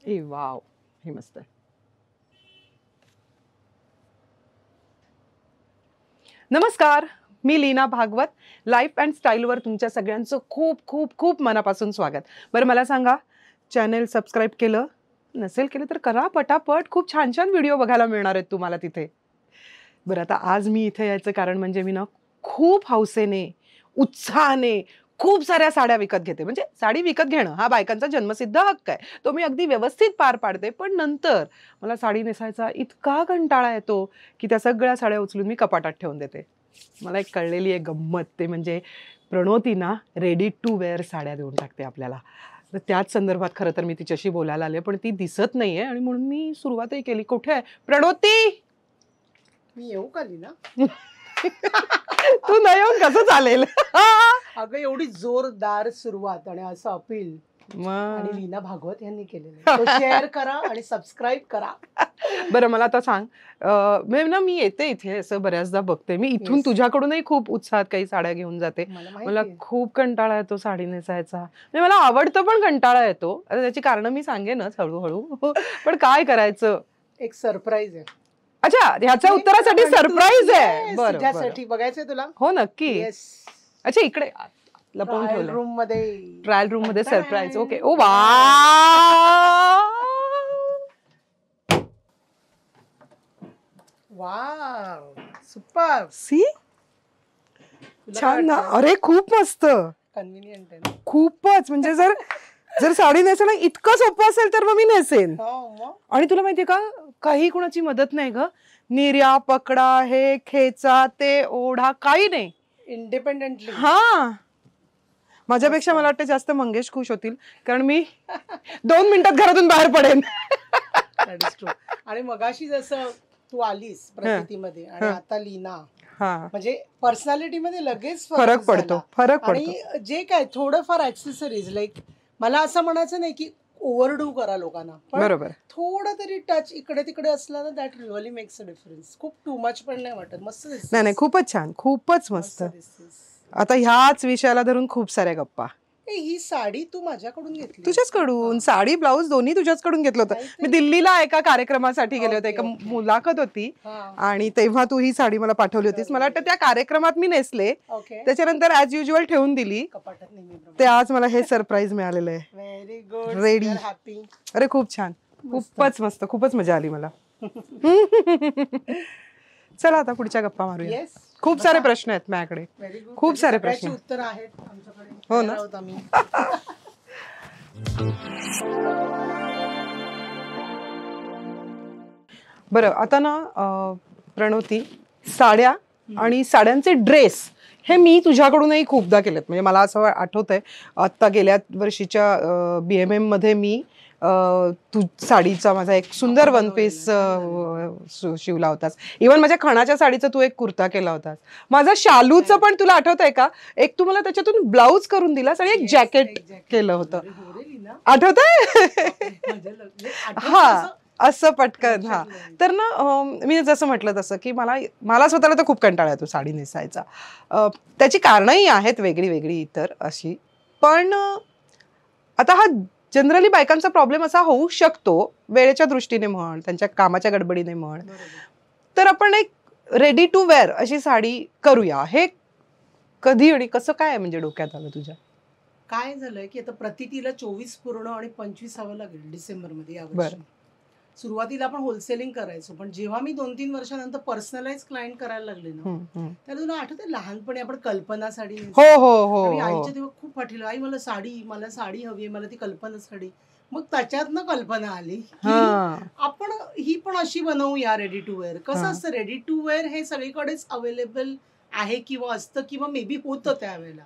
ए wow, हे मस्त आहे. नमस्कार, मी लीना भागवत. लाईफ अँड स्टाईलवर तुमच्या सगळ्यांचं खूप खूप खूप मनापासून स्वागत. बरं मला सांगा, चॅनेल सबस्क्राईब केलं नसेल केलं तर करा पटापट. खूप छान छान व्हिडिओ बघायला मिळणार आहेत तुम्हाला तिथे. बरं आता आज मी इथे यायचं कारण म्हणजे मी ना खूप हौसेने, उत्साहाने खूप साऱ्या साड्या विकत घेते. म्हणजे साडी विकत घेणं हा बायकांचा जन्मसिद्ध हक्क आहे, तो मी अगदी व्यवस्थित पार पाडते. पण नंतर मला साडी नेसायचा इतका कंटाळा येतो की त्या सगळ्या साड्या उचलून मी कपाटात ठेवून देते. मला एक कळलेली आहे गंमत, ते म्हणजे प्रणोती ना रेडी टू वेअर साड्या देऊन टाकते आपल्याला. तर त्याच संदर्भात खरं तर मी तिच्याशी बोलायला आले, पण ती दिसत नाहीये आणि म्हणून मी सुरुवातही केली. कुठे आहे प्रणोती? मी येऊ का लीना? तू नाही येऊन कसं चालेल? अगं एवढी जोरदार सुरुवात आणि असं अपील आणि लीना भागवत यांनी केलेलं. शेअर करा आणि सबस्क्राईब करा. बरं मला आता सांग, मी येते इथे असं बऱ्याचदा बघते मी इथून, तुझ्याकडूनही खूप उत्साहात काही साड्या घेऊन जाते. मला खूप कंटाळा येतो साडी नेसायचा. मला आवडतं पण कंटाळा येतो. आता त्याची कारण मी सांगेनच हळूहळू. पण काय करायचं? एक सरप्राईज आहे. अच्छा, ह्याच्या उत्तरासाठी सरप्राईज आहे. बरं तुझ्यासाठी बघायचंय तुला? हो नक्की. अच्छा, इकडे लपवून ठेवलं रूम मध्ये. ट्रायल रूम मध्ये सरप्राईज. ओके. ओ वा, वाव, सुपर. सी, छान ना. अरे खूप मस्त, कन्व्हिनियंट आहे ना? खूपच. म्हणजे जर जर साडी नेसणं इतकं सोपं असेल तर मग मी नेसेन. आणि तुला माहितीये का, काही कुणाची मदत नाही ग. निर्या पकडा, हे खेचा, ते ओढा, काही नाही. इंडिपेंडेंटली. हा, माझ्यापेक्षा मला वाटतं जास्त मंगेश खुश होतील, कारण मी 2 मिनिटात घरातून बाहेर पडेन. आणि मगाशी जसं तू आलीस प्रकृतीमध्ये आणि आता लीना, म्हणजे पर्सनॅलिटी मध्ये लगेच फरक पडतो. आणि जे काय थोडंफार ऍक्सेसरीज, लाईक मला असं म्हणायचं नाही की ओव्हरडू करा लोकांना, बरोबर, थोडं तरी टच इकडे तिकडे असला ना, that really makes a difference. खूप टू मच पण नाही वाटत. मस्त दिसते. नाही नाही, खूपच छान, खूपच मस्त. आता ह्याच विषयाला धरून खूप साऱ्या गप्पा. ही साडी तू माझ्याकडून घेतली? तुझ्याचकडून. साडी ब्लाऊज दोन्ही तुझ्याचकडून घेतलं होतं. मी दिल्लीला एका कार्यक्रमासाठी गेले होते, एका मुलाखत होती आणि तेव्हा तू ही साडी मला पाठवली होतीस. मला वाटतं त्या कार्यक्रमात मी नेसले, त्याच्यानंतर ऍज युजुअल ठेवून दिली. ते आज मला हे सरप्राईज मिळालेलं आहे. Very good. रेडी. हॅपी. अरे खूप छान, खूपच मस्त, खूपच मजा आली मला. चला आता पुढच्या गप्पा मारूया. खूप सारे प्रश्न आहेत माझ्याकडे, खूप सारे प्रश्न. उत्तर आहेत आमच्याकडे. हो ना. बरं आता ना प्रणोती, साड्या आणि साड्यांचे ड्रेस हे मी तुझ्याकडूनही खूपदा केलेत. म्हणजे मला असं आठवतंय, आत्ता गेल्या वर्षीच्या BMM मध्ये मी तू साडीचा माझा एक सुंदर वन पीस शिवला होतास. इव्हन माझ्या खणाच्या साडीचा तू एक कुर्ता केला होतास. माझा शालूचं पण तुला आठवतंय का? एक तू मला त्याच्यातून ब्लाऊज करून दिलास आणि एक जॅकेट केलं होतं, आठवतंय? हा, असं पटकन. हा, तर ना मी जसं म्हटलं तसं की मला स्वतःला तर खूप कंटाळा येतो साडी नेसायचा. त्याची कारणंही आहेत वेगळी वेगळी इतर अशी. पण आता हा जनरली बायकांचा प्रॉब्लेम असा होऊ शकतो, वेळेच्या दृष्टीने म्हण, त्यांच्या कामाच्या गडबडीने म्हण. तर आपण एक रेडी टू वेअर अशी साडी करूया. हे कधी आणि कसं काय म्हणजे डोक्यात आलं तुझ्या? काय झालंय की आता प्रतितीला 24 पूर्ण आणि 25 हवं लागेल डिसेंबर मध्ये यावर्षी. सुरुवातीला आपण होलसेलिंग करायचो, पण जेव्हा मी 2-3 वर्षानंतर पर्सनलाइज क्लायंट करायला लागले ना, तर तुला आठवतंय लहानपणी आपण कल्पना साडी, आईच्या तेव्हा खूप पाठीलं, आई मला साडी हवी, मला ती कल्पना साडी. मग त्याच्यातनं कल्पना आली की आपण ही पण अशी बनवूया रेडी टू वेअर. कसं असतं, रेडी टू वेअर हे सगळीकडेच अवेलेबल आहे किंवा असतं किंवा मे बी होतं त्यावेळेला,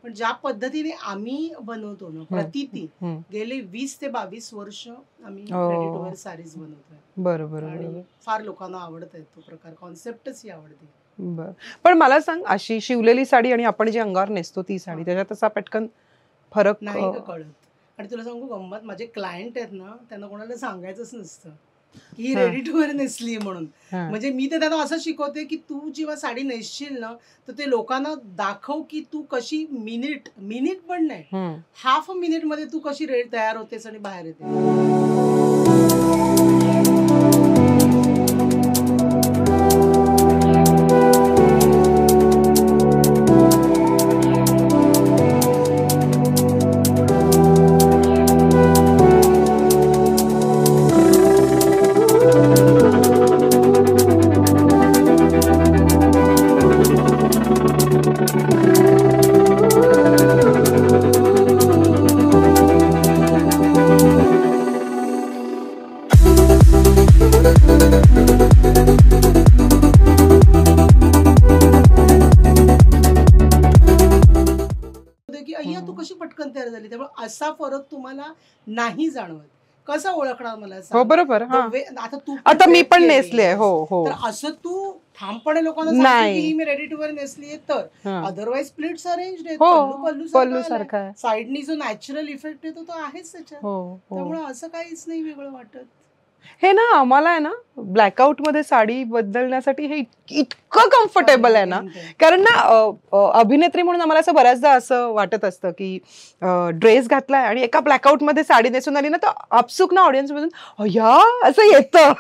पण ज्या पद्धतीने आम्ही बनवतो ना प्रतिती, गेले 20 ते 22 वर्ष आम्ही रेडी टू वेअर साडीज बनवतोय. बरोबर. आणि फार लोकांना आवडत आहे तो प्रकार, कॉन्सेप्टच ही आवडते. पण मला सांग, अशी शिवलेली साडी आणि आपण जी अंगावर नेसतो ती साडी, त्याच्यात असा पटकन फरक नाही कळत. आणि तुला सांगू गंमत, माझे क्लायंट आहेत ना, त्यांना कोणाला सांगायचंच नसतं की रेडी टू वेअर नेसली म्हणून. म्हणजे मी ते त्यांना असं शिकवते की तू जेव्हा साडी नेसशील ना, तर ते लोकांना दाखव की तू कशी मिनिट पण नाही, हाफ मिनिट मध्ये तू कशी तयार होतेस आणि बाहेर येते. असा फरक तुम्हाला नाही जाणवत. कसं ओळखणार मला हो सांग? बरोबर. The way- आता तू आता मी wear पण केलीयस. नेसले हो हो तर असं तू ठामपणे लोकांना सांगते नाही. की ही मी रेडी टू वेअर नेसलीये तर. हा. अदरवाईज प्लिट्स अरेंज आहेत, हो पल्लू पल्लू सारखा आहे. साईडनी जो नॅचरल इफेक्ट येतो तो आहेच त्याच्यात. हो हो. त्यामुळे असं काहीच नाही वेगळं वाटत. हे ना आम्हाला आहे ना ब्लॅकआउट मध्ये साडी बदलण्यासाठी हे इतकं कम्फर्टेबल आहे ना. कारण ना अभिनेत्री म्हणून आम्हाला असं बऱ्याचदा असं वाटत असतं की ड्रेस घातलाय आणि एका ब्लॅकआउट मध्ये साडी नेसून आली ना तर आपसुक ना ऑडियन्स मधून अय्या असं येतं.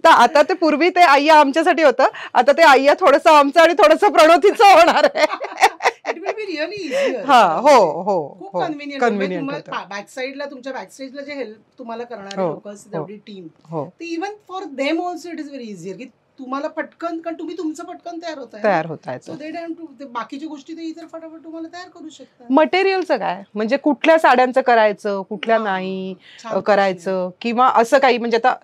तर आता ते पूर्वी ते आय्या आमच्यासाठी होतं, आता ते आय्या थोडंसं आमचं आणि थोडंसं प्रणोतीचं होणार आहे. It will B really easier. हा हो हो खूप हो कन्व्हिनियंट. कन्व्हिनियंट होतं. बॅक साईडला तुमच्या बॅक साईडला जे हेल्प तुम्हाला करणारे हो, लोक असतात हो. एवढी टीम, हो ते even for them also it is very easier की तुम्हाला पटकन, कारण तुम्ही तुमचं पटकन तयार होताय. तयार होता सो येतं. दे डॅम टू बाकीच्या गोष्टी ते इतर फटाफट तुम्हाला तयार करू शकतात. मटेरियलचं काय म्हणजे कुठल्या साड्यांचं करायचं कुठल्या हा, नाही छान प्रश्न. करायचं किंवा असं काही म्हणजे आता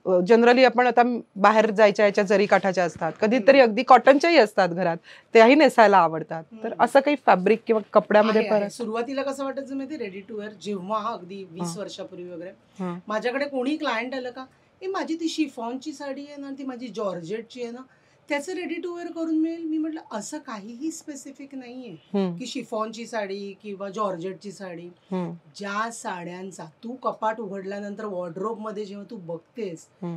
जनरली आपण आता बाहेर जायच्या याच्या जरी काठाच्या असतात, कधीतरी अगदी कॉटनच्याही असतात घरात, त्याही नेसायला आवडतात. तर असं काही फॅब्रिक किंवा कपड्यामध्ये आहे, आहे. फरक? सुरुवातीला कसं वाटायचं माहिती रेडी टू वेअर जेव्हा अगदी 20 हा. वर्षापूर्वी वगैरे हा. माझ्याकडे कोणी क्लायंट आलं का, ए माझी ती शिफॉनची साडी आहे ना, ती माझी जॉर्जेटची आहे ना, त्याचं रेडी टू वेअर करून मिळेल. मी म्हटलं असं काहीही स्पेसिफिक नाहीये हम्म, की शिफॉनची साडी किंवा जॉर्जेटची साडी. हम्म, ज्या साड्यांचा तू कपाट उघडल्यानंतर वॉर्डरोब मध्ये जेव्हा तू बघतेस हम्म.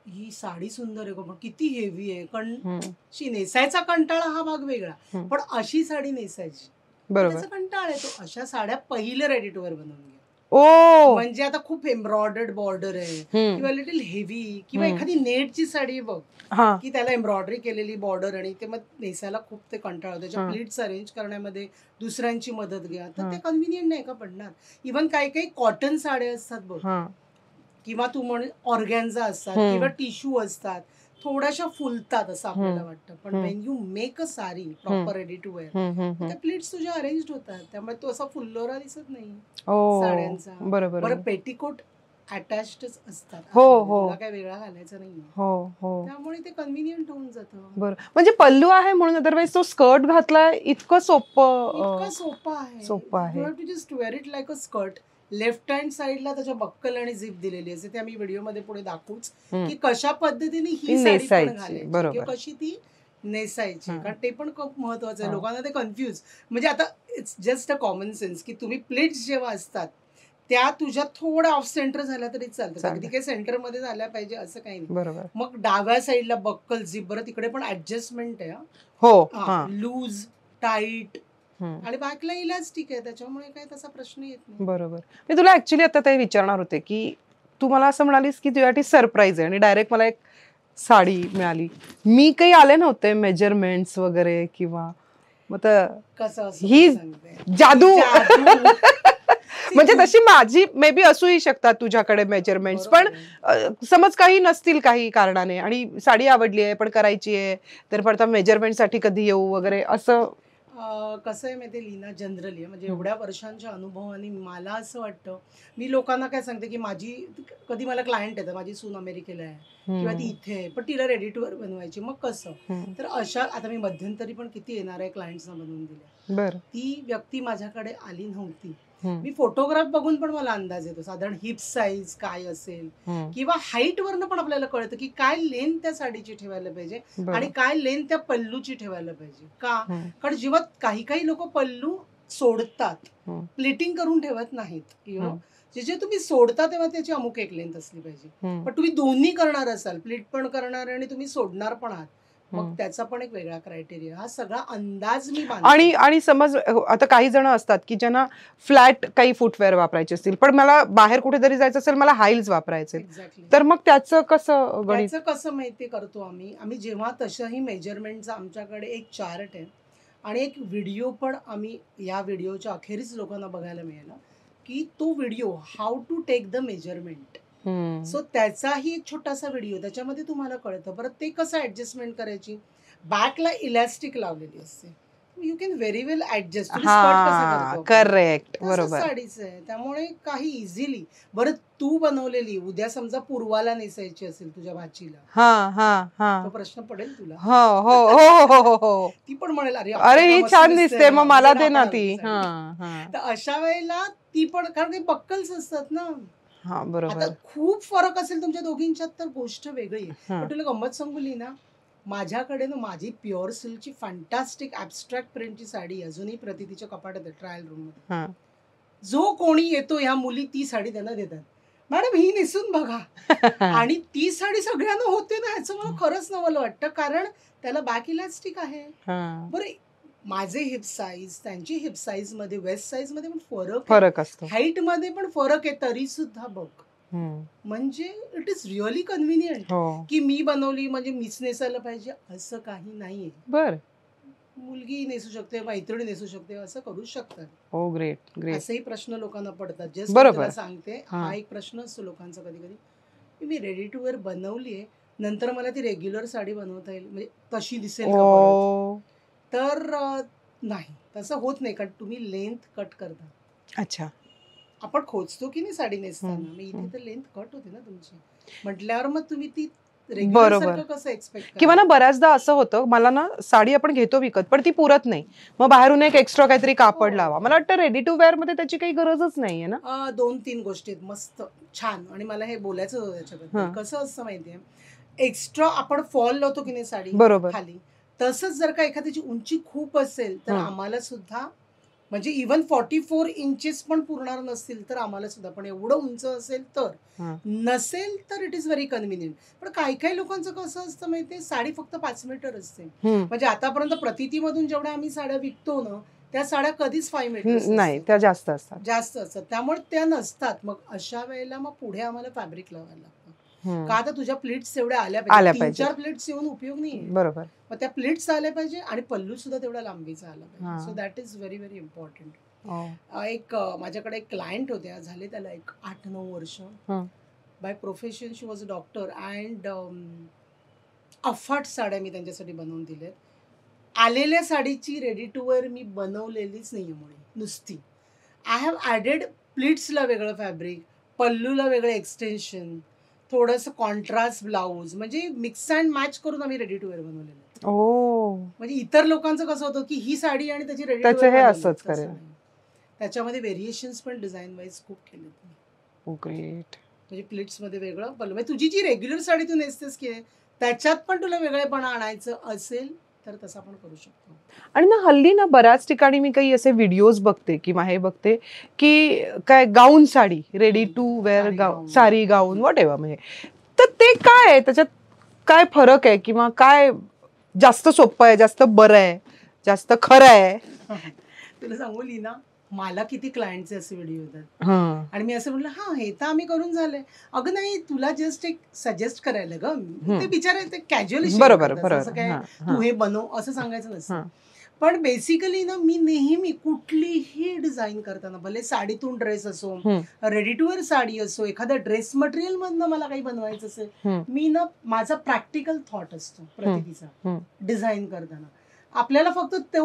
ही साडी सुंदर आहे पण किती हेवी आहे, हम्म. शी नेसायचा कंटाळा हा भाग वेगळा, हम्म. पण अशी साडी नेसायची बरोबर. त्याचा कंटाळा येतो. अशा साड्या पहिलं रेडी टू वेअर बनवून घ्या. ओ म्हणजे आता खूप एम्ब्रॉयडर्ड बॉर्डर आहे किंवा लिटिल हेवी किंवा हम्म. एखादी नेटची साडी आहे बघ हा की त्याला एम्ब्रॉयडरी केलेली बॉर्डर आणि ते मग नेसायला खूप ते कंटाळा, त्याच्या हा. प्लीट्स अरेंज करण्यामध्ये दुसऱ्यांची मदत घ्या तर हा. ते कन्व्हिनियंट नाही का पडणार. इव्हन काही काही कॉटन साड्या असतात बघ हा किंवा तू म्हण ऑर्गॅन्झा असतात हम्म. किंवा टिश्यू असतात, थोड्याशा फुलतात असं आपल्याला हम्म. वाटतं, पण हम्म. When you make a sari proper ready to wear hmm, hmm, हम्म. त्या प्लीट्स तुझ्या अरेंज होतात, त्यामुळे तो असा फुल्लोरा दिसत नाही ओ साड्यांचा. बरोबर. बरं पेटिकोट अटॅचडच असतात हो, आतमध्ये, हो. तुला काय वेगळा घालायचा नाही, हो हो त्यामुळे ते कन्व्हिनियंट होऊन जातं. बरं. म्हणजे पल्लू आहे म्हणून अदरवाईज तो स्कर्ट घातलाय इतकं सोपं इतकं सोपं आहे. सोपं आहे. You have to just wear it like a skirt. Left hand साईडला त्याच्या बक्कल आणि झिप दिलेली असते, ते आम्ही व्हिडिओमध्ये पुढे दाखवूच हम्म. की कशा पद्धतीने ती ही साडी पण नेसायची, घालायची बरोबर. किंवा कशी ती नेसायची, हा. कारण ते पण खूप महत्वाचं आहे. हा. लोकांना ते कन्फ्युज, म्हणजे आता it's just a common sense की तुम्ही प्लेट्स जेव्हा असतात त्या तुझ्या थोड्या ऑफ सेंटर झाल्या तरी चालतं, चालतं. अगदी काही सेंटर मध्ये झाल्या पाहिजे असं काही नाही. बरोबर. मग डाव्या साईडला बक्कल झिप, बरं तिकडे पण ऍडजस्टमेंट आहे, हो हा. लूज टाईट हम्म. आणि बॅकला इलास्टिक आहे, त्याच्यामुळे काही तसा प्रश्न येत नाही. बरोबर. मी तुला ऍक्च्युली आता ते विचारणार होते की तू मला असं म्हणालीस की तुझ्यासाठी सरप्राईज आहे आणि डायरेक्ट मला एक साडी मिळाली. मी काही आले नव्हते मेजरमेंट्स वगैरे किंवा मग तर कसं असं ही सांगते. जादू जादू. म्हणजे तशी माझी मे बी असूही शकतात तुझ्याकडे मेजरमेंट्स, पण बरोबर आहे. समज काही नसतील काही कारणाने आणि साडी आवडली आहे पण करायची आहे, तर पण आता मेजरमेंटसाठी कधी येऊ वगैरे असं. कसं आहे माहिती लीना, जनरली म्हणजे एवढ्या वर्षांच्या अनुभवाने मला असं वाटतं, मी लोकांना काय सांगते की माझी कधी मला क्लायंट येतं, माझी सून अमेरिकेला आहे किंवा ती इथे आहे पण तिला रेडी टू वेअर बनवायची, मग कसं, तर अशा आता मी मध्यंतरी पण किती येणार आहे क्लायंट्सना बनवून दिल्या. बरं. ती व्यक्ती माझ्याकडे आली नव्हती, हम्म. मी फोटोग्राफ बघून पण मला अंदाज येतो साधारण हिप साईज काय असेल हम्म. किंवा हाईट वरनं पण आपल्याला कळतं की काय लेंथ त्या साडीची ठेवायला पाहिजे बरं. आणि काय लेंथ त्या पल्लूची ठेवायला पाहिजे का. हम्म. कारण जेव्हा काही काही लोक पल्लू सोडतात, हम्म. प्लेटिंग करून ठेवत नाहीत, यु नो, हम्म. जे तुम्ही सोडता तेव्हा त्याची अमुक एक लेंथ असली पाहिजे. हम्म. पण तुम्ही दोन्ही करणार असाल, प्लीट पण करणार आणि तुम्ही सोडणार पण आहात, मग हम्म. त्याचा पण एक वेगळा क्रायटेरिया, हा सगळा अंदाज मी आणि आणि समज आता काही जण असतात की ज्यांना फ्लॅट काही फुटवेअर वापरायचे असतील पण मला बाहेर कुठेतरी जायचं असेल, मला हाईल्स वापरायचे, एक्झॅक्टली. तर मग त्याचं कसं गणित? त्याचं कसं माहिती करतो आम्ही जेव्हा तशाही मेजरमेंटचा आमच्याकडे एक चार्ट आहे आणि एक व्हिडिओ पण आम्ही या व्हिडिओच्या अखेरीस लोकांना बघायला मिळेल की तो video how to take the measurement. So त्याचाही एक छोटासा व्हिडिओ, त्याच्यामध्ये तुम्हाला कळतं. परत ते कसं ऍडजस्टमेंट करायची, बॅकला इलॅस्टिक लावलेली असते, you can very well adjust. हा करेक्ट, बरोबर. साडीच आहे, त्यामुळे काही इझिली. बरं तू बनवलेली उद्या समजा पूर्वाला नेसायची असेल तुझ्या भाचीला, हा हा हा तो प्रश्न पडेल तुला. हो हो हो हो हो. ती पण म्हणेल अरे अरे ही छान दिसते, मग मला दे ना ती. तर अशा वेळेला ती पण, कारण काही बक्कल्स असतात ना. हा बरोबर. आता खूप फरक असेल तुमच्या दोघींच्यात तर गोष्ट वेगळी आहे. पण तुला गंमत सांगू ना, माझ्याकडे ना माझी प्युअर सिल्कची फॅन्टास्टिक ऍब्स्ट्रॅक्ट प्रिंटची साडी अजूनही प्रतितीच्या कपाटात आहे, ट्रायल रूम मध्ये. जो कोणी येतो ह्या मुली ती साडी त्यांना देतात, मॅडम ही नेसून बघा. आणि ती साडी सगळ्यांना होते ना, ह्याचं मला खरंच नवल वाटतं, कारण त्याला बॅक इलास्टिक आहे. बरं माझे हिप साईज त्यांची हिप साईज मध्ये, वेस्ट साईज मध्ये पण फरक असतो, हाईट मध्ये पण फरक आहे, तरी सुद्धा बघ. म्हणजे इट इज रिअली कन्व्हिनियंट की मी बनवली म्हणजे मीच नेसायला पाहिजे असं काही नाहीये. बर, मुलगी नेसू शकते, मैत्रिणी नेसू शकते, असं करू शकतात. हो, ग्रेट ग्रेट. असेही प्रश्न लोकांना पडतात. जस्ट तुला सांगते, हा एक प्रश्न असतो लोकांचा कधी कधी, मी रेडी टू वेअर बनवलीये, नंतर मला ती रेग्युलर साडी बनवता येईल, म्हणजे तशी दिसेल का? तर नाही, तसं होत नाही, कारण तुम्ही लेंथ कट करता. अच्छा, आपण खोचतो की नाही साडी नेसताना, मी इथे तर लेंथ कट होते ना तुमची, म्हटल्यावर मग तुम्ही ती बरोबर कसं एक्सपेक्ट. किंवा ना बऱ्याचदा असं होतं, मला ना साडी आपण घेतो विकत पण ती पुरत नाही, मग बाहेरून एक एक्स्ट्रा काहीतरी कापड लावा. मला वाटतं रेडी टू वेअर मध्ये त्याची काही गरजच नाहीये ना. 2-3 गोष्टी आहेत मस्त छान, आणि मला हे बोलायचं होतं त्याच्याबद्दल. कसं असतं माहितीये, एक्स्ट्रा आपण फॉल लावतो की नाही साडी बरोबर खाली, तसंच जर का एखाद्याची उंची खूप असेल तर आम्हाला सुद्धा, म्हणजे इव्हन 44 इंचेस पण पुरणार नसतील तर आम्हाला सुद्धा, पण एवढं उंच असेल तर, नसेल तर इट इज व्हेरी कन्व्हिनियंट. पण काही काही लोकांचं कसं असतं माहितीये, साडी फक्त 5 मीटर असते. म्हणजे आतापर्यंत प्रतितीमधून जेवढ्या आम्ही साड्या विकतो ना, त्या साड्या कधीच 5 मीटर नाही, त्या जास्त असतात, त्यामुळे त्या नसतात. मग अशा वेळेला मग पुढे आम्हाला फॅब्रिक लावायला लागतं, का आता तुझ्या प्लेट्स एवढ्या आल्या पाहिजे, 3-4 प्लेट्स येऊन उपयोग नाही बरोबर. मग त्या प्लेट्स आल्या पाहिजे आणि पल्लू सुद्धा तेवढा लांबीचा आला पाहिजे. So that is very very important. एक माझ्याकडे एक क्लायंट होत्या, झाले त्याला एक 8-9 वर्ष. By profession she was a doctor and अफाट साड्या मी त्यांच्यासाठी बनवून दिल्या. आलेल्या साडीची रेडी टू वेअर मी बनवलेलीच नाहीये मुळे, नुसती आय हॅव ॲडेड प्लीट्सला वेगळं फॅब्रिक, पल्लूला वेगळं एक्सटेन्शन, थोडंसं कॉन्ट्रास्ट ब्लाऊज, म्हणजे मिक्स अँड मॅच करून आम्ही रेडी टू वेअर बनवलेलं. म्हणजे इतर लोकांचं कसं होतं की ही साडी आणि त्याची रेडी टू वेअर असंच करेल, त्याच्यामध्ये व्हेरिएशन्स पण डिझाईन वाईज खूप केले. ग्रेट. म्हणजे प्लेट्स मध्ये वेगळं पल्लू, म्हणजे तुझी जी रेग्युलर साडी तू नेसतेस की त्याच्यात पण तुला वेगळेपणा आणायचं असेल तर तसं आपण करू शकतो. आणि ना हल्ली ना बऱ्याच ठिकाणी मी काही असे व्हिडिओज बघते किंवा हे बघते की काय gown sari, ready to wear gown, sari gown whatever, म्हणजे तर ते काय आहे, त्याच्यात काय फरक आहे किंवा काय जास्त सोपं आहे, जास्त बरं आहे, जास्त खरं आहे? तुला सांगू लीना, मला किती क्लायंटचे असे व्हिडिओ येतात आणि मी असं म्हटलं हा हे तर आम्ही करून झालंय. अगं नाही, तुला जस्ट एक सजेस्ट करायला ग, ते बिचारे ते कॅज्युअली बरोबर असं काय तू हे बनव असं सांगायचं नसतं. पण बेसिकली ना मी नेहमी कुठलीही डिझाईन करताना, भले साडीतून ड्रेस असो, रेडी टू वेअर साडी असो, एखाद्या ड्रेस मटेरियल मधनं मला काही बनवायचं असेल, मी ना माझा प्रॅक्टिकल थॉट असतो प्रतितीचा डिझाईन करताना. आपल्याला फक्त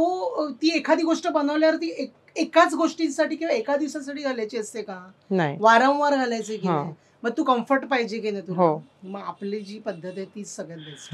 ती एखादी गोष्ट बनवल्यावर ती एकाच गोष्टींसाठी किंवा एका दिवसासाठी घालायची असते का? नाही, वारंवार घालायचे की नाही, मग तू कम्फर्ट पाहिजे की नाही तुला, मग आपली जी पद्धत आहे तीच सगळ्यात best.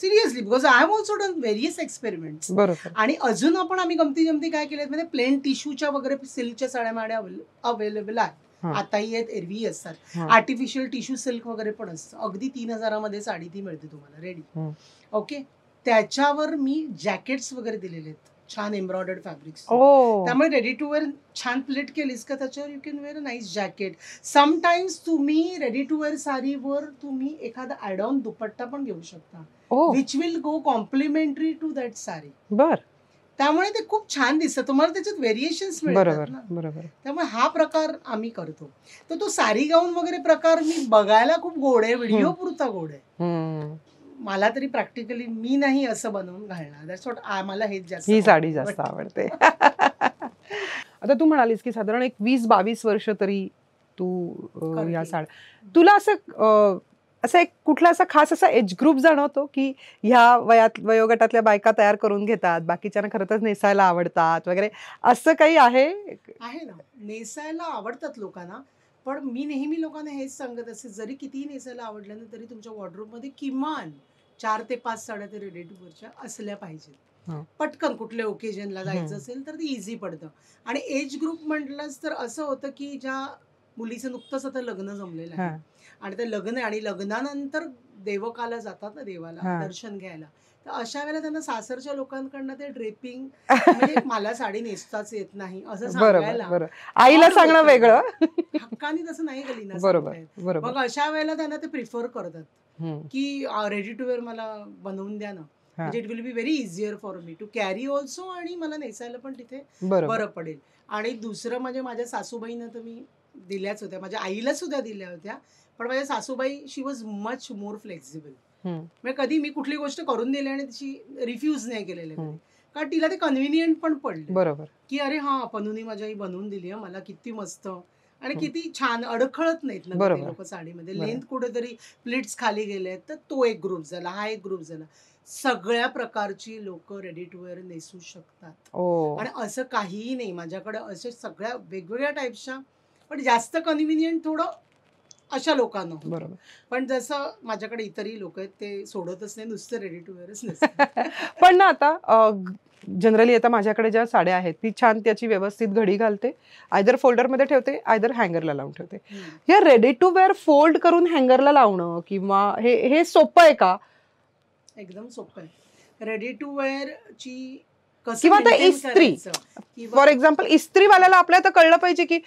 Seriously, because I have also done various experiments. आणि अजून आम्ही गमती काय केले म्हणजे प्लेन टिश्यूच्या वगैरे सिल्कच्या साड्या माड्या अवेलेबल आहेत, आताही आहेत, एरवी असतात. आर्टिफिशियल टिश्यू सिल्क वगैरे पण असतं, अगदी 3,000 मध्ये साडी ती मिळते तुम्हाला रेडी. ओके, त्याच्यावर मी जॅकेट्स वगैरे दिलेले आहेत, छान एम्ब्रॉयडर्ड फॅब्रिक्स. त्यामुळे रेडी टू वेअर छान प्लेट केलीस का त्याच्यावर you can wear a nice jacket. Sometimes तुम्ही रेडी टू वेअर साडीवर तुम्ही एखादा ऍड ऑन दुपट्टा पण घेऊ शकता, which will go complementary to that sari. बर, त्यामुळे ते खूप छान दिसतं, तुम्हाला त्याच्यात व्हेरिएशन्स मिळतात ना. बरोबर. त्यामुळे हा प्रकार आम्ही करतो. तर तो साडी गाऊन वगैरे प्रकार मी बघायला खूप गोड आहे, व्हिडिओ पुरता गोड आहे. मला तरी प्रॅक्टिकली मी नाही असं बनवून घालणार. दॅट्स व्हॉट, आम्हाला हेच जास्त, ही साडी जास्त आवडते. आता तू म्हणालीस की साधारण एक 20-22 वर्ष तरी तू या साड्या, तुला असं असा एक कुठला असा खास असा एज ग्रुप जाणवतो की ह्या वयोगटातल्या बायका तयार करून घेतात, बाकीच्यांना खरं तर नेसायला आवडतात वगैरे, असं काही आहे? आहे ना, नेसायला आवडतात लोकांना. पण मी नेहमी लोकांना हेच सांगत असते, जरी कितीही नेसायला आवडलं ना, तरी तुमच्या वॉर्डरोबमध्ये किमान 4 ते 5 साड्या तरी रेडी टू वेअरच्या असल्या पाहिजेत. हं. पटकन कुठल्या ओकेजनला जायचं हं. असेल तर ते इझी पडतं. आणि एज ग्रुप म्हटलंच तर असं होतं, की ज्या मुलीचं नुकतंच आता लग्न जमलेलं आहे हां. आणि ते लग्न आहे आणि लग्नानंतर देवकाला जातात ना देवाला हां. दर्शन घ्यायला. तर अशा वेळेला त्यांना सासरच्या लोकांकडनं ते ड्रेपिंग म्हणजे मला साडी नेसताच येत नाही असं बरोबर, सांगायला बरोबर. आईला फार सांगणं होतं. वेगळं. हक्कानी तसं नाही गलीना बरोबर, सांगता येत. बरोबर. मग अशा वेळेला त्यांना ते प्रिफर करतात, हं. की रेडी टू वेअर मला बनवून द्या ना. हां. म्हणजे it will be very easier for me to carry also आणि मला नेसायला पण तिथे बरोबर. बरं पडेल. आणि दुसरं म्हणजे माझ्या सासूबाईंना तर मी दिल्याच होत्या. माझ्या आईला सुद्धा दिल्या होत्या. पण माझ्या सासूबाई शी वॉज मच मोर फ्लेक्झिबल. हं. म्हणजे कधी मी कुठली गोष्ट करून दिली आणि तिची रिफ्यूज नाही केलेली हं. कधी. कारण तिला ते कन्व्हिनियंट पण पडलं, बरोबर. की अरे हा पनुनी माझ्या आई बनवून दिली आहे मला, किती मस्त आणि हं. किती छान अडखळत नाहीत ना ते बरोबर. लोक साडीमध्ये. बरोबर. लेंथ कुठेतरी प्लिट्स खाली गेले तर तो एक ग्रुप झाला, हा एक ग्रुप झाला. सगळ्या प्रकारची लोक रेडी टू वेअर नेसू शकतात ओ. आणि असं काहीही नाही. माझ्याकडे असे सगळ्या वेगवेगळ्या टाईप्सच्या, पण जास्त कन्व्हिनियंट थोडं अशा लोकांना होतं. बरोबर. पण जसं माझ्याकडे इतरही लोक आहेत ते सोडतच नाही, नुसतं रेडी टू वेअरच नसतं. पण ना आता जनरली आता माझ्याकडे ज्या साड्या आहेत ती छान त्याची व्यवस्थित घडी घालते, आयदर फोल्डरमध्ये ठेवते, आयदर हँगरला लावून ठेवते. या रेडी टू वेअर फोल्ड करून हँगरला लावणं किंवा हे सोपं आहे का? एकदम सोपं आहे. रेडी टू वेअर ची कसं किंवा आता maintain इस्त्री. करायचं किंवा फॉर एक्झाम्पल इस्त्रीवाल्याला आपल्याला तर कळलं पाहिजे की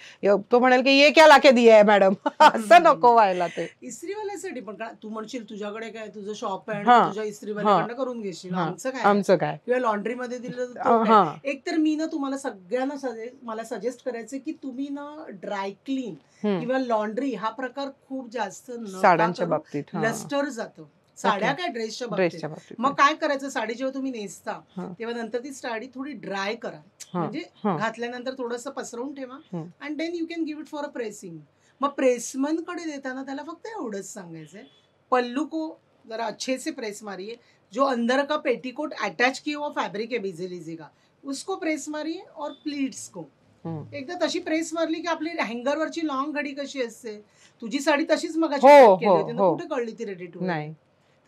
तो म्हणेल की ये क्या लाके दिया है मॅडम. असं नको व्हायला ते. इस्त्रीवाल्यासाठी पण तू म्हणशील तुझ्याकडे काय तुझं शॉप आहे हां. आणि तुझ्या इस्त्रीवाल्याकडनं करून घेशील, हां. आमचं काय आमचं काय? किंवा लॉन्ड्रीमध्ये दिलं तर तो काय? हां. एक तर मी ना तुम्हाला सगळ्यांना मला सजेस्ट करायचं की तुम्ही ना ड्राय क्लीन हं. किंवा लॉन्ड्री हा प्रकार खूप जास्त साड्यांच्या बाबतीत. हां. लस्टर जातं. साड्या काय ड्रेसच्या बाबतीत. ड्रेसच्या बाबतीत. मग काय करायचं, साडी जेव्हा तुम्ही नेसता हां. तेव्हा नंतर ती साडी थोडी ड्राय करा. हां. म्हणजे हां. घातल्यानंतर थोडंसं पसरवून ठेवा हं. And then you can give it for a pressing. मग प्रेसमन कडे देताना त्याला फक्त एवढंच सांगायचंय, पल्लू को जरा अच्छे से प्रेस मारिए, जो अंदर का पेटीकोट अटैच किया हुआ फैब्रिक है बीजे लीजिएगा उसको प्रेस मारिए और प्लीट्स को हं. एकदा तशी प्रेस मारली की आपली हँगरवरची लॉंग घडी कशी असते, तुझी साडी तशीच मगाशी हो, pack केली हो, होती ना, हो. कुठे कळली ती रेडी टू नाही.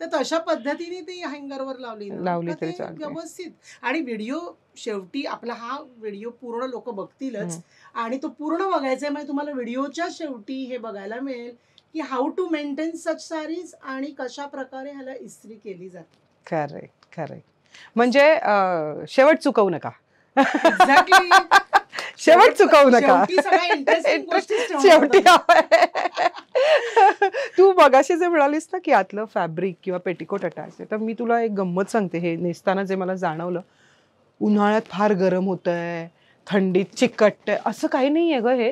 तर तशा पद्धतीने ती हँगरवर लावली लावली तरी चालते. व्यवस्थित. आणि व्हिडिओ शेवटी आपला हा व्हिडिओ पूर्ण लोक बघतीलच आणि तो पूर्ण बघायचा आहे. म्हणजे तुम्हाला व्हिडिओच्या शेवटी हे बघायला मिळेल की how to maintain such saris आणि कशा प्रकारे ह्याला इस्त्री केली जाते. Correct, correct. म्हणजे शेवट चुकवू नका. एक्झॅक्टली. शेवट चुकवू नका. शेवटी सगळ्या इंटरेस्टिंग गोष्टी शेवटी तू मगाशी जे म्हणालीस ना की आतलं फॅब्रिक किंवा पेटिकोट अटॅच आहे, तर मी तुला एक गंमत सांगते. हे नेसताना जे मला जाणवलं, उन्हाळ्यात फार गरम होतंय, थंडीत चिकटतंय, असं काही नाहीये ग. हे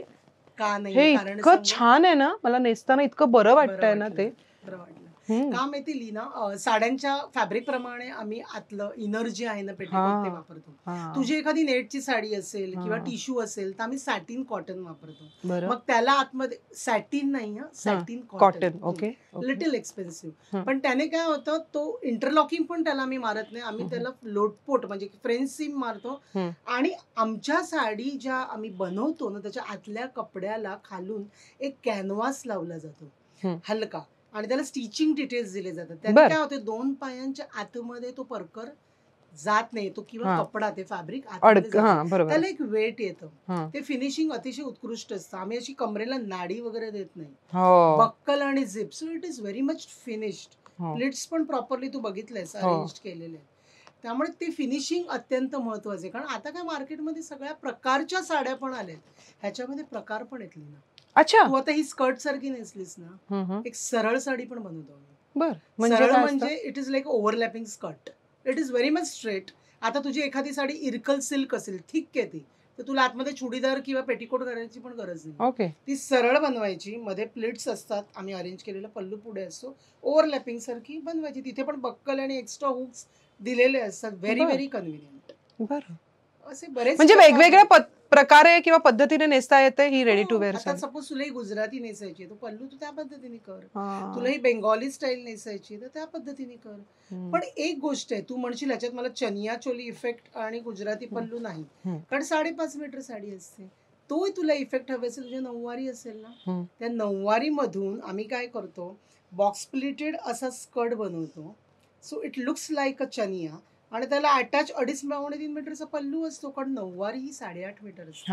का नाही, हे कारण इतकं सांगू? छान आहे ना, मला नेसताना इतकं बरं वाटतंय ना ते. बरं वाटलं. हम्म. का माहिती लीना, साड्यांच्या फॅब्रिक प्रमाणे आम्ही आतलं इनर जे आहे ना पेटीकोट ते हां. वापरतो. हां. तुझी एखादी नेटची साडी असेल किंवा हां. टिश्यू असेल तर आम्ही सॅटिन कॉटन वापरतो. बरं. मग त्याला आतमध्ये सॅटिन नाही, satin cotton. Okay. Little expensive. हं. पण त्याने काय होतं, तो इंटरलॉकिंग पण त्याला आम्ही मारत नाही. आम्ही हं. त्याला लोटपोट म्हणजे फ्रेंच सीम मारतो हं. आणि आमच्या साडी ज्या आम्ही बनवतो ना त्याच्या आतल्या कपड्याला खालून एक कॅनव्हास लावला जातो हं. हलका आणि त्याला स्टिचिंग डिटेल्स दिले जातात. त्याने बरं. काय होते, 2 पायांच्या आतमध्ये तो परकर जात नाही, तो किंवा हां. कपडा ते फॅब्रिक हां, बरोबर. त्याला एक वेट येतं. हां. ते फिनिशिंग अतिशय उत्कृष्ट असतं. आम्ही अशी कमरेला नाडी वगैरे देत नाही. हो. बक्कल आणि zip, so it is very much finished. हो. प्लिट्स पण प्रॉपरली तू बघितलंयस, हो. अरेंज केलेले आहेत. त्यामुळे ते फिनिशिंग अत्यंत महत्वाचे. कारण आता काय मार्केटमध्ये सगळ्या प्रकारच्या साड्या पण आल्यात, ह्याच्यामध्ये प्रकार पण येतले ना. अच्छा. तू आता ही स्कर्ट सारखी नेसलीस ना, हं, हं. एक सरळ साडी पण बनवतो आम्ही. बरं. म्हणजे सरळ काय म्हणजे असतं? It is like overlapping skirt. It is very much straight. आता तुझी एखादी साडी इरकल सिल्क असेल, थिक आहे ती, तर तुला आतमध्ये चुडीदार किंवा पेटीकोट करायची पण गरज नाही. ओके. ती सरळ बनवायची, मध्ये प्लेट्स असतात, आम्ही अरेंज केलेला पल्लू पुढे असतो, ओव्हरलॅपिंग सारखी बनवायची. तिथे पण बक्कल आणि एक्स्ट्रा हुक्स दिलेले असतात. व्हेरी बरं. Very convenient. बरं. असे बरेच म्हणजे प्रकार वेगवेगळ्या आहेत. प्रकारे किंवा पद्धतीने नेसता येते ही रेडी टू वेअर आता सपोज तुला ही गुजराती नेसायची तू पल्लू तू त्या पद्धतीने कर, तुला ही बेंगॉली स्टाईल नेसायची तर त्या पद्धतीने कर. पण एक गोष्ट आहे, तू म्हणशील ह्याच्यात मला चनिया चोली इफेक्ट आणि गुजराती पल्लू नाही, कारण 5.5 मीटर साडी असते, तो तुला इफेक्ट हवे असेल, तुझी नऊवारी असेल ना, त्या नऊवारी मधून आम्ही काय करतो, बॉक्स प्लिटेड असा स्कर्ट बनवतो, so it looks like a चनिया, आणि त्याला अटॅच 2.5-3 मीटरचा पल्लू असतो, कारण नऊवारी ही 8.5 मीटर असते.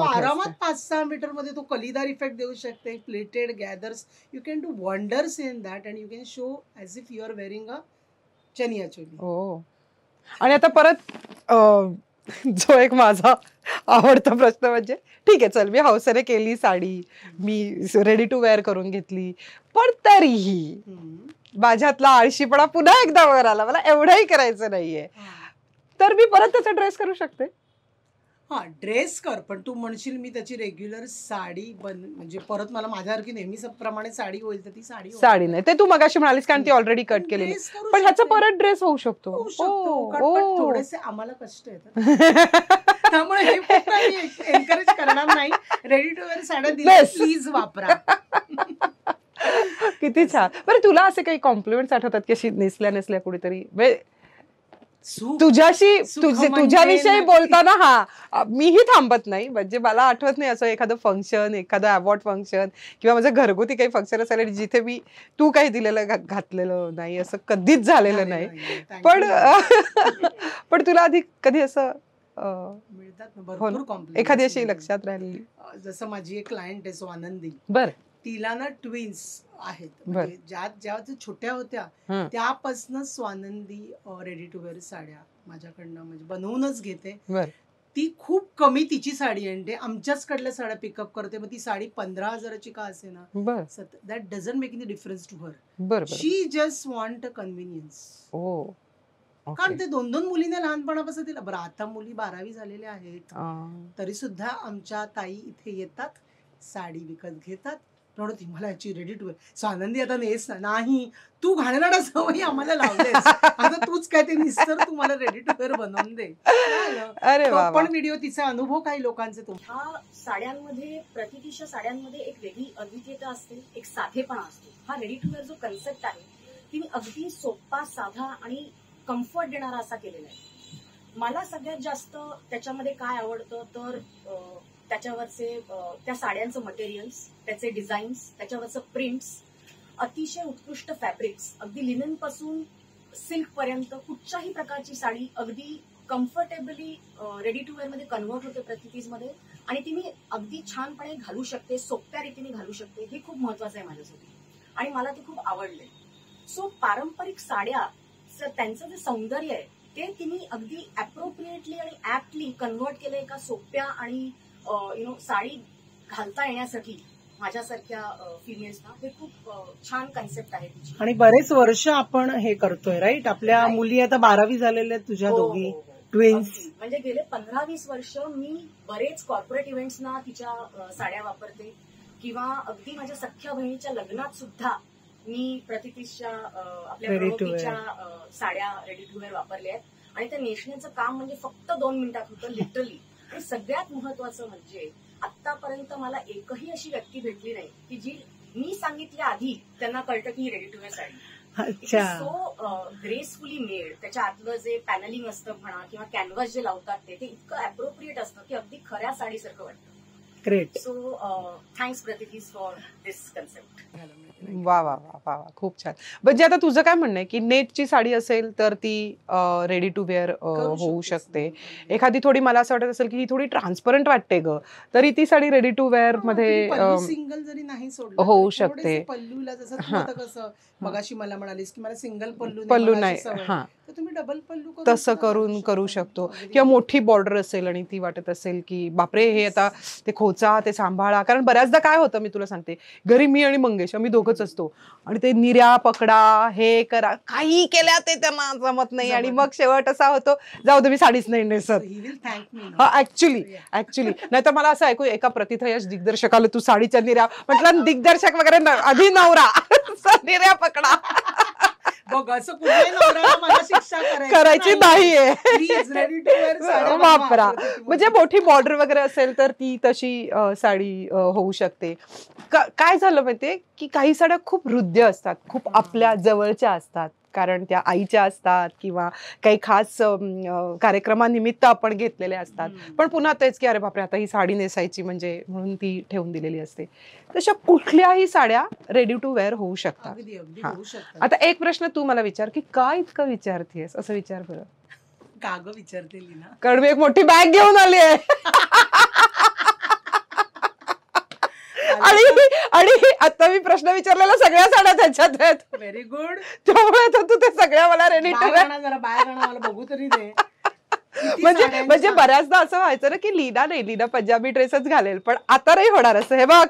आरामात 5-6 मीटर मध्ये तो कलीदार इफेक्ट देऊ शकते, pleated gathers, you can do wonders in that and you can show as if you are wearing a chaniya choli. हो. आणि आता परत जो एक माझा आवडता प्रश्न म्हणजे, ठीक आहे चल मी हौसेने केली साडी, मी रेडी टू वेअर करून घेतली, पण तरीही माझ्यातला आळशीपणा पुन्हा एकदा वर आला, मला एवढंही करायचं नाहीये, तर मी परत त्याचा ड्रेस करू शकते. हा ड्रेस कर, पण तू म्हणशील मी त्याची रेग्युलर साडी म्हणजे परत मला माझ्यासारखी नेहमीच प्रमाणे साडी होईल, तर ती साडी नाही, ते तू मगाशी म्हणालीस कारण ती ऑलरेडी कट केलेली, पण ह्याचा परत ड्रेस होऊ शकतो. थोडेसे आम्हाला कष्ट येतात त्यामुळे हे एनकरेज करणार नाही. रेडी टू वेअर साड्या दिल्या प्लीज वापरा. किती छान. बरं तुला असे काही कॉम्प्लिमेंट्स आठवतात की अशी नेसल्या कुठेतरी तुझ्याविषयी बोलताना? हा मीही थांबत नाही, म्हणजे मला आठवत नाही असं एखादं फंक्शन, एखादं अवॉर्ड फंक्शन किंवा माझं घरगुती काही फंक्शन असेल जिथे मी तू काही दिलेलं घातलेलं नाही, असं कधीच झालेलं नाही. पण तुला आधी कधी असं मिळतात ना भरपूर कॉम्प्लिमेंट्स, एखादी अशी लक्षात राहिलेली? जसं माझी एक क्लायंट आहे स्वानंदी, बरं, तिला ना ट्विन्स आहेत, म्हणजे ज्या छोट्या होत्या त्यापासून स्वानंदी रेडी टू वेअर साड्या माझ्याकडनं म्हणजे बनवूनच घेते. ती खूप कमी तिची साडी आणते, आमच्याच कडल्या साड्या पिकअप करते, मग ती साडी 15,000ची का असे ना, that doesn't make any difference to her. She just want a convenience. कारण ते 2-2 मुलींना लहानपणापासून तिला, बरं आता मुली 12वी झालेल्या आहेत तरी सुद्धा आमच्या ताई इथे येतात, साडी विकत घेतात, ती मला याची रेडी टू वेअर स्वानंदी आता नेस नाही, तू घाणेरडा सवयी आम्हाला लावलेस, आता तूच काय ते निस्तर तू मला रेडी टू वेअर बनवून दे. पण व्हिडिओ तिचा अनुभव काही लोकांचे. ह्या साड्यांमध्ये, प्रतितीच्या साड्यांमध्ये एक वेगळी अद्वितीयता असते, एक साधेपणा असतो. हा रेडी टू वेअर जो कन्सेप्ट आहे ती अगदी सोपा, साधा आणि कम्फर्ट देणारा असा केलेला आहे. मला सगळ्यात जास्त त्याच्यामध्ये काय आवडतं तर त्याच्यावरचे त्या साड्यांचं मटेरियल्स, त्याचे डिझाईन्स, त्याच्यावरचं प्रिंट्स, अतिशय उत्कृष्ट फॅब्रिक्स, अगदी लिनन पासून सिल्क पर्यंत कुठच्याही प्रकारची साडी अगदी कम्फर्टेबली रेडी टू वेअर मध्ये कन्वर्ट होते प्रतितीज मध्ये, आणि ती मी अगदी छानपणे घालू शकते, सोप्या रीतीने घालू शकते. हे खूप महत्वाचं आहे माझ्यासाठी आणि मला ते खूप आवडले. सो पारंपरिक साड्या त्यांचं जे सौंदर्य आहे ते तिने अगदी अप्रोप्रिएटली आणि ऍप्टली कन्वर्ट केलं एका सोप्या आणि साडी घालता येण्यासाठी माझ्यासारख्या फिमेल्सना. हे खूप छान कन्सेप्ट आहे तिची, आणि बरेच वर्ष आपण हे करतोय राईट. आपल्या मुली आता 12वी झालेल्या आहेत तुझ्या दोघी ट्विन्स, म्हणजे गेले 15-20 वर्ष मी बरेच कॉर्पोरेट इव्हेंट्सना तिच्या साड्या वापरते, किंवा अगदी माझ्या सख्ख्या बहिणीच्या लग्नात सुद्धा मी प्रतितीच्या आपल्या प्रवृत्तीच्या साड्या रेडी टू वेअर वापरल्या आहेत, आणि त्या नेसण्याचं काम म्हणजे फक्त 2 मिनिटात होतं लिटरली. आणि सगळ्यात महत्वाचं म्हणजे आतापर्यंत मला एकही अशी व्यक्ती भेटली नाही की जी मी सांगितल्या आधी त्यांना कळतं की ready to wear sari. So gracefully made, त्याच्या आतलं जे पॅनलिंग असतं म्हणा किंवा कॅनव्हास जे लावतात ते इतकं अप्रोप्रिएट असतं की अगदी खऱ्या साडीसारखं वाटतं. Great. So thanks Pratiti for this concept. वा वा वा वा, खूप छान. म्हणजे आता तुझं काय म्हणणं आहे की नेटची साडी असेल तर ती रेडी टू वेअर होऊ शकते. एखादी थोडी मला असं वाटत असेल की ही थोडी ट्रान्सपरंट वाटते ग, तरी ती साडी रेडी टू वेअर मध्ये सिंगल जरी नाही सोडलं होऊ शकते. पल्लूला जसं कसं मगाशी मला म्हणालीस की मला सिंगल पल्लू नाही, हा तुम्ही डबल पल्लू तसं करू शकतो. किंवा मोठी बॉर्डर असेल आणि ती वाटत असेल की बापरे हे आता ते खोचा, ते सांभाळा. कारण बऱ्याचदा काय होतं मी तुला सांगते, घरी मी आणि मंगेश आम्ही दोघंच असतो आणि ते निर्या पकडा, हे करा, काही केल्या ते त्यांना जमत नाही, आणि मग शेवट असा होतो जाऊ दे मी साडीच नाही नेसत. ऍक्च्युली नाही तर मला असं ऐकू एका प्रतिथयश दिग्दर्शकाला तू साडीच्या निर्या म्हटलं, दिग्दर्शक वगैरे आधी नवरा निर्या पकडा. बघ असं कुठल्याही नवऱ्याला मला शिक्षा करायची नाहीये. प्लीज रेडी टू वेअर साड्या वापरा. बनवा. म्हणजे मोठी बॉर्डर वगैरे असेल तर ती तशी साडी होऊ शकते. काय झालं माहितीये की काही साड्या खूप हृदय असतात, खूप आपल्या जवळच्या असतात, कारण त्या आईच्या असतात किंवा काही खास कार्यक्रमानिमित्त आपण घेतलेल्या असतात. पण पुन्हा तेच की अरे बापरे आता ही साडी नेसायची म्हणजे म्हणून ती ठेवून दिलेली असते. तशा कुठल्याही साड्या रेडी टू वेअर होऊ शकतात. अगदी अगदी हा. होऊ शकतात. आता एक प्रश्न तू मला विचार की का इतकं विचारतेस, असं विचार बरं. का ग विचारते लीना? कारण मी एक मोठी बॅग घेऊन आली आहे आणि आता मी प्रश्न विचारलेला सगळ्या साड्या त्याच्यात आहेत. Very good. त्यामुळे तू ते सगळ्या मला रेडी टू वेअर जरा बाहेर मला बघू तरी दे. किती म्हणजे साड्यांच्या- बऱ्याचदा असं व्हायचं ना की लीना पंजाबी ड्रेसच घालेल, पण आता नाही होणार असं. हे बघ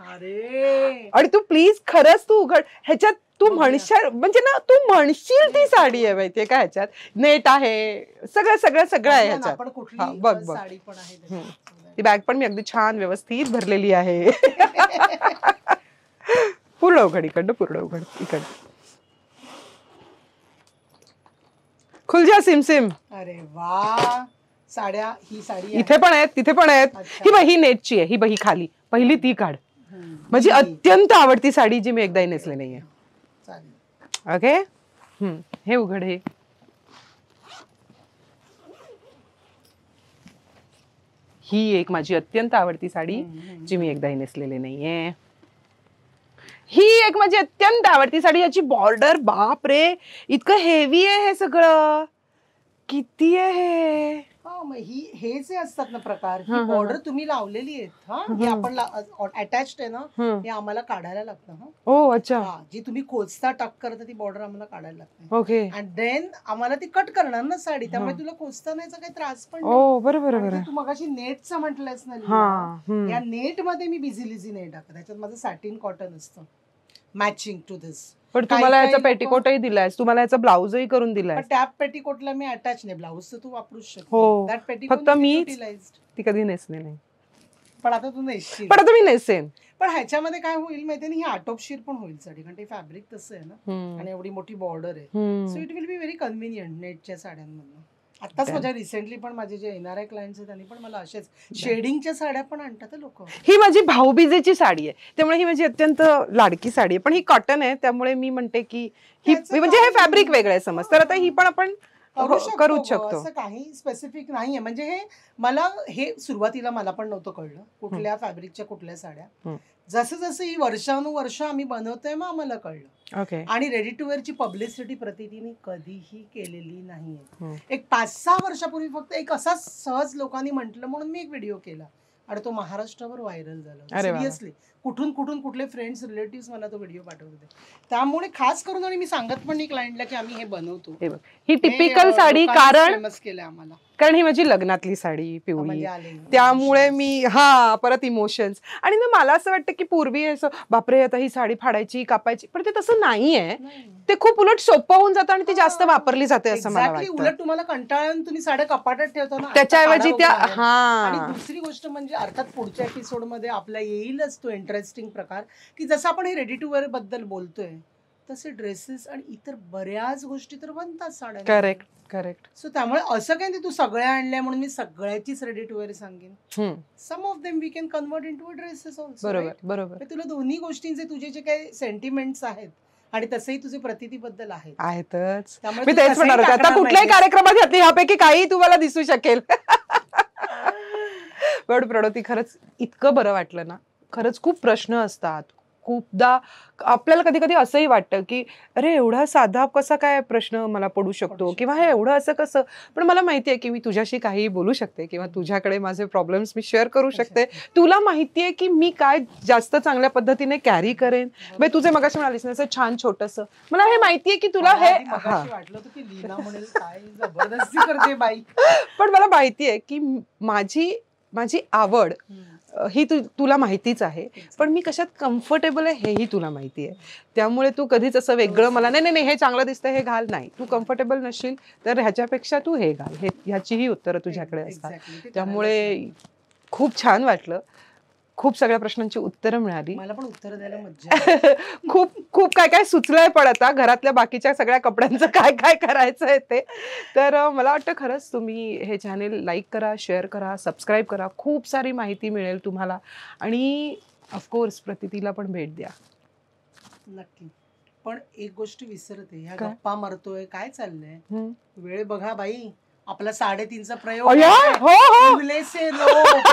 अरे आणि तू प्लीज खरंच तू उघड ह्याच्यात, तू बघूया. म्हणशील म्हणजे ना तू म्हणशील ती साडी आहे माहितीये का, ह्याच्यात नेट आहे, सगळं सगळं सगळं आहे बघूया ना, ह्याच्यात. आपण हा, कुठली बघ, बघ. साडी पण आहे त्याच्यात. ती बॅग पण मी अगदी छान व्यवस्थित भरलेली आहे. पूर्ण उघड इकडं, पूर्ण उघड इकडं. खुल जा सिम. अरे वा साड्या, ही साडी आहे. इथे पण आहेत, तिथे पण आहेत. अच्छा. ही बघ, ही नेटची आहे, ही बघ, ही खाली पहिली ती काढ. माझी ही. अत्यंत आवडती साडी जी मी एकदाही नेसली नाहीये. चालेल. ओके, हे उघड. हे ही एक माझी अत्यंत आवडती साडी जी मी एकदाही नेसलेली नाहीये. ही एक माझी अत्यंत आवडती साडी, याची बॉर्डर बाप रे इतकं हेवी आहे, हे सगळं किती आहे. मग हे जे असतात ना प्रकार, हा, हा, बॉर्डर तुम्ही लावलेली आहेत हा, हे आपण अटॅच्ड आहे ना, हे आम्हाला काढायला लागतं. हा ओ अच्छा, हा, जी तुम्ही कोचता टक करता ती बॉर्डर आम्हाला काढायला लागते. ओके. अँड देन आम्हाला ती कट करणार ना साडी, त्यामुळे तुला कोचता नाहीचा काही त्रास पण ओ बरोबर आणि बरोबर. ते तू मगाशी नेटचं म्हटलंस ना हा लीना, या नेट मध्ये मी बिझी नाही टाकत. त्याच्यात माझं सॅटिन कॉटन असतं मॅचिंग टू दिस. पण तुम्हाला याचा पेटिकोटही दिलाय, तुम्हाला याचा ब्लाउजही करून दिलाय. पण त्या पेटिकोटला मी अटॅच नाही, ब्लाऊज तर तू वापरूच शकतो. हो. That petticoat फक्त is मीच- utilized. ती कधी नेसली नाही, पण आता तू नेसशील. पण आता मी नेसेन. पण ह्याच्यामध्ये काय होईल माहितीये ना, ही आटोपशीर पण होईल साडी, कारण ते फॅब्रिक तसं आहे ना आणि एवढी मोठी बॉर्डर आहे. So it will be very convenient नेटच्या साड्यांमधून. आताच माझ्या रिसेंटली पण माझे जे NRI क्लायंट्स आहेत त्यांनी पण मला असेच शेडिंगच्या साड्या पण आणतात लोक. ही माझी भाऊबीजेची साडी आहे, त्यामुळे ही माझी अत्यंत लाडकी साडी आहे. पण ही कॉटन आहे, त्यामुळे मी म्हणते की ही त्याचं म्हणजे हे काय- फॅब्रिक वेगळं आहे समज, तर आता ही पण आपण करूच शकतो. असं काही स्पेसिफिक नाहीये. म्हणजे हे मला सुरुवातीला मला पण नव्हतं कळलं कुठल्या फॅब्रिकच्या कुठल्या साड्या. जसं जसं ही वर्षानुवर्ष आम्ही बनवतोय मग आम्हाला कळलं. ओके. आणि रेडी टू वेअरची पब्लिसिटी प्रतिदिनी कधीही केलेली नाहीये. एक 5-6 वर्षापूर्वी फक्त एक असा सहज लोकांनी म्हटलं म्हणून मी एक व्हिडिओ केला आणि तो महाराष्ट्रावर व्हायरल झाला. सिरियसली कुठून कुठले फ्रेंड्स रिलेटिव्ह मला तो व्हिडिओ पाठवत होते. त्यामुळे खास करून आणि मी सांगत पण नाही क्लायंटला की आम्ही हे बनवतो. हे बघ, ही टिपिकल साडी, कारण फेमस केलं आम्हाला, कारण ही माझी लग्नातली साडी पिवळी, म्हणजे आले त्यामुळे मी परत इमोशन्स. आणि ना मला असं वाटतं की पूर्वी असं बापरे आता ही साडी फाडायची कापायची, पण ते तसं नाहीये. ते खूप उलट सोपं होऊन जातं आणि ती जास्त वापरली जाते असं मला वाटतं. उलट तुम्हाला कंटाळून तुम्ही साड्या कपाटात ठेवता ना, त्याच्याऐवजी त्या आणि दुसरी गोष्ट म्हणजे अर्थात पुढच्या एपिसोड मध्ये आपला येईलच तो इंटरेस्टिंग प्रकार की जसं आपण हे रेडी टू वेअर बद्दल बोलतोय तसे ड्रेसेस आणि इतर बऱ्याच गोष्टी तर बनतात साड्या. Correct correct. सो त्यामुळे असं काही नाही तू सगळ्या आणल्या म्हणून मी सगळ्याचीच रेडी टू वेअर सांगेन. Some of them we can convert into dresses also. बरोबर बरोबर. तुला दोन्ही गोष्टींचे तुझे जे काही सेंटिमेंट्स आहेत आणि तसंही तुझे प्रतितीबद्दल आहेतच. मी तेच म्हणणार होते, आता कुठल्याही कार्यक्रमात घातली ह्यापैकी काही तुम्हाला दिसू शकेल. पण प्रणोती खरंच इतकं बरं वाटलं ना. खरंच खूप प्रश्न असतात, खूपदा आपल्याला कधी कधी असंही वाटतं की अरे एवढा साधा कसा काय प्रश्न मला पडू शकतो किंवा हे एवढं असं कसं. पण मला माहितीये की मी तुझ्याशी काही बोलू शकते किंवा तुझ्याकडे माझे प्रॉब्लेम्स मी शेअर करू शकते. तुला माहितीये की मी काय जास्त चांगल्या पद्धतीने कॅरी करेन. म्हणजे तुझे मगाशी म्हणालीस ना असं छान छोटंसं, मला हे माहितीये की तुला हे वाटलं होतं की लीना म्हणेल काय जबरदस्ती करते बाई. पण मला माहितीये की माझी आवड ही तुला माहितीच आहे, पण मी कशात कम्फर्टेबल आहे हेही तुला माहिती आहे. त्यामुळे तू कधीच असं वेगळं मला नाही हे चांगलं दिसतं हे घाल, नाही. तू कम्फर्टेबल नसशील तर ह्याच्यापेक्षा तू हे घाल, ह्याचीही उत्तरं तुझ्याकडे असतात. त्यामुळे खूप छान वाटलं. खूप सगळ्या प्रश्नांची उत्तरं मिळाली. मला पण उत्तर द्यायला मज्जा आली. खूप खूप काय काय सुचलंय पण आता घरातल्या बाकीच्या सगळ्या कपड्यांचं काय काय करायचं आहे ते. तर मला वाटतं खरंच तुम्ही हे चॅनेल लाईक करा, शेअर करा, सबस्क्राईब करा. खूप सारी माहिती मिळेल तुम्हाला आणि ऑफकोर्स प्रतितीला पण भेट द्या. नक्की. पण एक गोष्ट विसरते, ह्या काय? गप्पा मारतोय काय चाललंय, हम्म. वेळ बघा बाई, आपला 3:30चा प्रयोग अय्या, आहे. हो हो. इंग्लेसे लोक.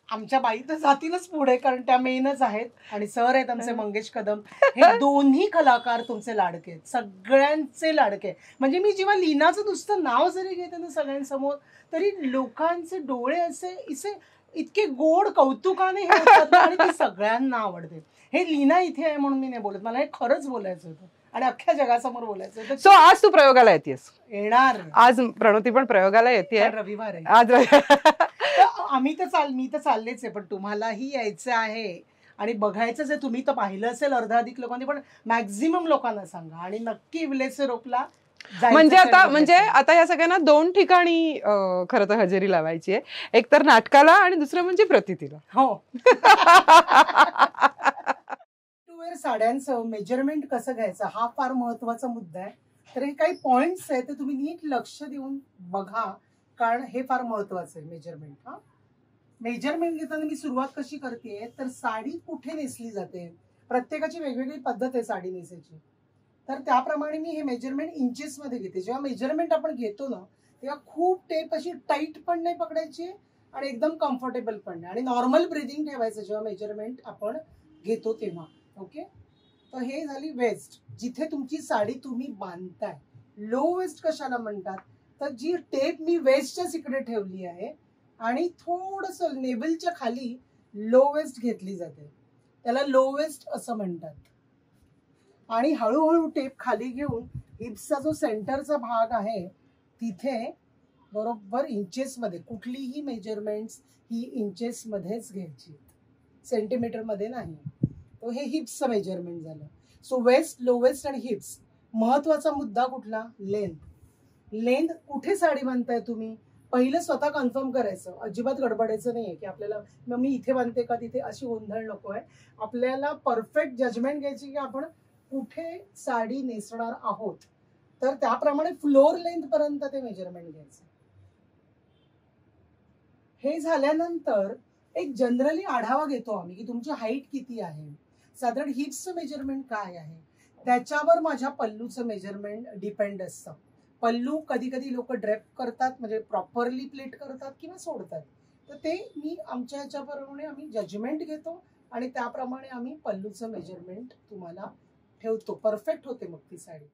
आमच्या बाई तर जातीलच पुढे, कारण त्या मेनच आहेत आणि सर आहेत आमचे मंगेश कदम. हे दोन्ही कलाकार तुमचे लाडके आहेत, सगळ्यांचे लाडके. म्हणजे मी जेव्हा लीनाचं नुसतं नाव जरी घेते ना सगळ्यांसमोर, तरी लोकांचे डोळे असे इतके गोड कौतुकाने हे होतात ना, आणि ती सगळ्यांना आवडते. हे लीना इथे आहे म्हणून मी नाही बोलत, मला हे खरंच बोलायचं होतं आणि अख्ख्या जगासमोर बोलायचं होतं. सो आज तू प्रयोगाला येतेस. येणार आज प्रणोती पण प्रयोगाला येते. रविवार आहे. आज मी तर चाललेच आहे, पण तुम्हालाही यायचं आहे आणि बघायचंच आहे. तुम्ही तर पाहिलं असेल अर्धाधिक लोकांनी, पण मॅक्झिमम लोकांना सांगा आणि नक्की विलेसे रोपला. म्हणजे आता या सगळ्यांना 2 ठिकाणी खरं तर हजेरी लावायची आहे. एक तर नाटकाला आणि दुसरं म्हणजे प्रतितीला. हो. वेअर साड्यांचं मेजरमेंट कसं घ्यायचं हा फार महत्वाचा मुद्दा आहे. तर हे काही पॉइंट्स आहेत ते तुम्ही नीट लक्ष देऊन बघा, कारण हे फार महत्वाचं आहे मेजरमेंट. हा मेजरमेंट घेताना मी सुरुवात कशी करते, तर साडी कुठे नेसली जाते, प्रत्येकाची वेगवेगळी पद्धत आहे साडी नेसायची. तर त्याप्रमाणे मी हे मेजरमेंट इंचेस मध्ये घेते. जेव्हा मेजरमेंट आपण घेतो ना, तेव्हा खूप टेप अशी टाईट पण नाही पकडायची आणि एकदम कम्फर्टेबल पण नाही, आणि नॉर्मल ब्रिदिंग ठेवायचं जेव्हा मेजरमेंट आपण घेतो तेव्हा. ओके. तर हे झाली वेस्ट, जिथे तुमची साडी तुम्ही बांधताय. लो वेस्ट कशाला म्हणतात, तर जी टेप मी वेस्टच्या इकडे ठेवली आहे आणि थोडस नेबलच्या खाली लो वेस्ट घेतली जाते, त्याला लो वेस्ट असं म्हणतात. आणि हळूहळू टेप खाली घेऊन हिप्सचा जो सेंटरचा भाग आहे तिथे बरोबर इंचेस मध्ये, कुठलीही मेजरमेंट्स ही इंचेस मध्येच घ्यायची, सेंटीमीटर मध्ये नाही. तो हे हिप्सचं मेजरमेंट झालं. सो वेस्ट, लो वेस्ट आणि हिप्स. महत्वाचा मुद्दा कुठला, लेंथ. लेंथ कुठे साडी बांधताय तुम्ही, पहिलं स्वतः कन्फर्म करायचं. अजिबात गडबडायचं नाहीये की आपल्याला मग मी इथे बांधते का तिथे, अशी गोंधळ नको आहे. आपल्याला परफेक्ट जजमेंट घ्यायची की आपण कुठे साडी नेसणार आहोत, तर त्याप्रमाणे फ्लोर लेंथ पर्यंत ते मेजरमेंट घ्यायचं. हे झाल्यानंतर एक जनरली आढावा घेतो आम्ही की तुमची हाईट किती आहे, साधारण हिप्सचं मेजरमेंट काय आहे, त्याच्यावर माझ्या पल्लूचं मेजरमेंट डिपेंड असतं. पल्लू कधी कधी लोक ड्रेप करतात, म्हणजे प्रॉपरली प्लेट करतात किंवा सोडतात. तर ते मी आमच्या ह्याच्याप्रमाणे आम्ही जजमेंट घेतो आणि त्याप्रमाणे आम्ही पल्लूचं मेजरमेंट तुम्हाला ठेवतो. परफेक्ट होते मग ती साडी.